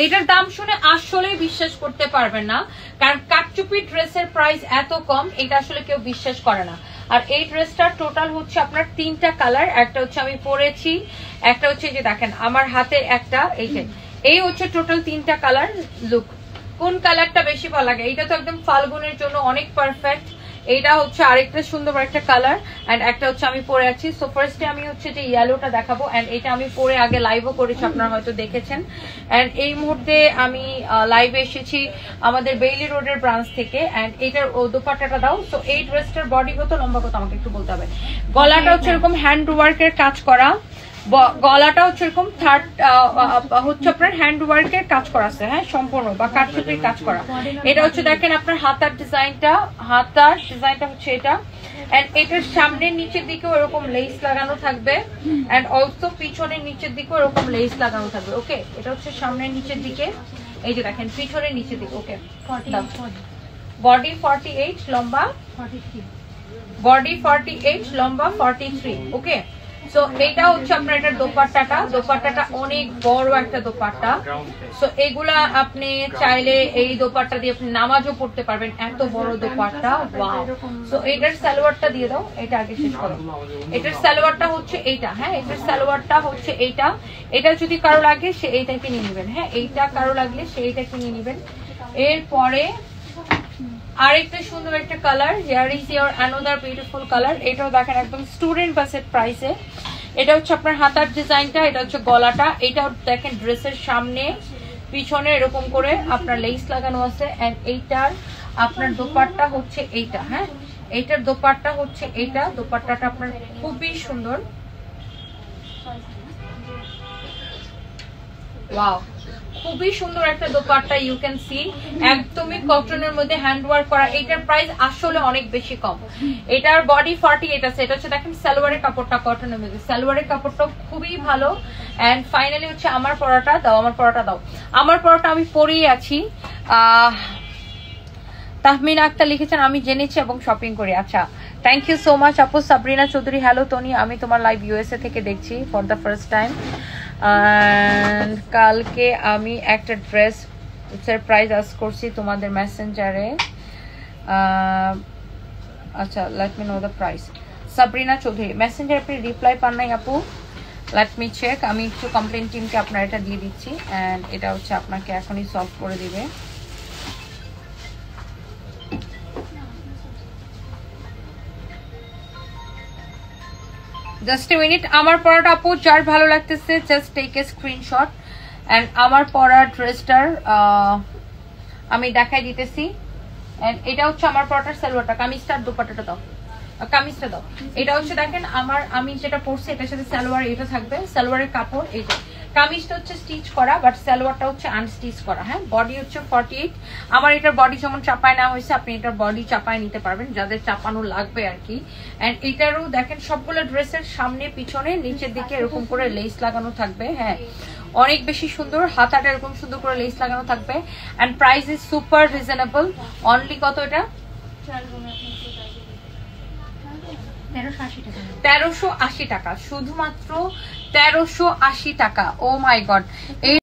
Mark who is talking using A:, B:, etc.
A: এটার দাম শুনে আসলে বিশ্বাস করতে পারবেন না, কারণ কাটচুপি ড্রেসের প্রাইস এত কম, এটা আসলে কেউ বিশ্বাস করে না। আর এই ড্রেসটার টোটাল হচ্ছে আপনার 3টা কালার, একটা হচ্ছে আমি পরেছি, একটা হচ্ছে যে দেখেন আমার হাতে একটা, এই হচ্ছে টোটাল 3টা কালার। লুক কোন কালারটা বেশি ভালো লাগে? এটা তো একদম ফাল্গুনের জন্য অনেক পারফেক্ট। এইটা হচ্ছে আরেকটা সুন্দর একটা কালার, এন্ড একটা হচ্ছে আমি পরে আছি। সো ফার্স্টে আমি হচ্ছে যে ইয়েলোটা দেখাবো, এন্ড এটা আমি পরে আগে লাইভও করেছি, আপনারা হয়তো দেখেছেন। এন্ড এই মুহূর্তে আমি লাইভে এসেছি আমাদের বেইলি রোডের ব্রাঞ্চ থেকে। এন্ড এটার দোপাট্টাটা দাও। সো এই ড্রেসটার বডি কত, লম্বা কত আমাকে একটু বলতে হবে। গলাটা হচ্ছে এরকম হ্যান্ড ওয়ার্কের কাজ করা, গলাটা হচ্ছে এরকম থার্ড হচ্ছে আপনার হ্যান্ড ওয়ার্কের কাজ করা আছে, হ্যাঁ সম্পূর্ণ, বা কাটচুপির কাজ করা। এটা হচ্ছে দেখেন আপনার হাতার ডিজাইনটা হচ্ছে এটা। এন্ড এটার সামনের নিচের দিকেও এরকম লেস লাগানো থাকবে, এন্ড অলসো পিছনের নিচের দিকেও এরকম লেস লাগানো থাকবে। ওকে, এটা হচ্ছে সামনের নিচের দিকে, এই যে দেখেন পিছনের নিচের দিকে। ওকে, বডি 48, লম্বা 43, বডি 48, লম্বা 43। ওকে, সো এইটা হচ্ছে আপনার এটার দোপাট্টাটা অনেক বড় একটা দোপাট্টা। সো এগুলা আপনি চাইলে এই দোপাট্টা দিয়ে আপনি নামাজও পড়তে পারবেন, এত বড় দোপাট্টা। ওয়াও। সো এটার সালোয়ারটা দিয়ে দাও, এটা আগে শেষ করো। এটার সালোয়ারটা হচ্ছে এইটা, হ্যাঁ এটার সালোয়ারটা হচ্ছে এইটা। এটা যদি কারো লাগে সে এইটাকে নিয়ে নেবেন, হ্যাঁ এইটা কারো লাগলে সে এইটাকে নিয়ে নেবেন। এরপরে আরেকটা সুন্দর একটা colour, here is your another beautiful colour. এটাও দেখেন একদম স্টুডেন্ট বাজেট প্রাইসে। এটা হচ্ছে আপনার হাতার ডিজাইনটা, এটা হচ্ছে গলাটা। এটাও দেখেন ড্রেসের সামনে পিছনে এরকম করে আপনার লেস লাগানো আছে। এন্ড এইটার আপনার দোপাট্টা হচ্ছে এইটা, হ্যাঁ এইটার দোপাট্টা হচ্ছে এইটা। দোপাট্টাটা আপনার খুবই সুন্দর। ওয়াও, খুবই সুন্দর একটা দোপাট্টা, ইউ ক্যান সি একদমই কটনের মধ্যে হ্যান্ড ওয়ার্ক করা। এটার প্রাইস আসলে অনেক বেশি কম। এটার বডি 48 আছে। এটা হচ্ছে দেখেন সালোয়ারের কাপড়টা কটনের মধ্যে, সালোয়ারের কাপড়টা খুবই ভালো। এন্ড ফাইনালি হচ্ছে আমার পরাটা দাও, আমার পরাটা দাও। আমার পরাটা আমি পরেই আছি। তাহমিনা আক্তার লিখেছেন আমি জেনেছি এবং শপিং করি। আচ্ছা, থ্যাংক ইউ সো মাচ আপু। সাবরিনা চৌধুরী, হ্যালো টনি, আমি তোমার লাইভ ইউএসএ থেকে দেখছি ফর দ্য ফার্স্ট টাইম। কালকে আমি একটা ড্রেস প্রাইস আস্ক করছি তোমাদের মেসেঞ্জারে। আচ্ছা, let me know the price. Sabrina Chowdhury, মেসেঞ্জারে আপনি রিপ্লাই পান নাই আপু? Let me check. আমি একটু কমপ্লেন টিমকে আপনার এটা দিয়ে দিচ্ছি, অ্যান্ড এটা হচ্ছে আপনাকে এখনই সলভ করে দিবে। Just a minute. আমার পরাটা আপু যার ভালো লাগতেছে just take a screenshot. And আমার পরা ড্রেসটার আমি দেখাই দিতেছি। এন্ড এটা হচ্ছে আমার পরাটার সালোয়ারটা, কামিজটার দোপাট্টাটা দাও, কামিজটা দাও। এটা হচ্ছে দেখেন আমি যেটা পরছি এটার সাথে সালোয়ার এটা থাকবে, সালোয়ারের কাপড় এইটা। কামিজটা হচ্ছে স্টিচ করা, বাট সালোয়ারটা হচ্ছে আনস্টিচ করা, হ্যাঁ। বডি হচ্ছে 48। আমার এটার বডি যেমন চাপায় নেওয়া হয়েছে, আপনি এটার বডি চাপায় নিতে পারবেন যাদের চাপানো লাগবে আর কি। এন্ড এটারও দেখেন সবগুলো ড্রেসের সামনে পিছনে নিচের দিকে এরকম করে লেস লাগানো থাকবে, হ্যাঁ অনেক বেশি সুন্দর। হাতাটা এরকম সুন্দর করে লেস লাগানো থাকবে। And price is super reasonable. Only কত এটা? 1380 টাকা, শুধুমাত্র 1380 টাকা। ও মাই গড, এই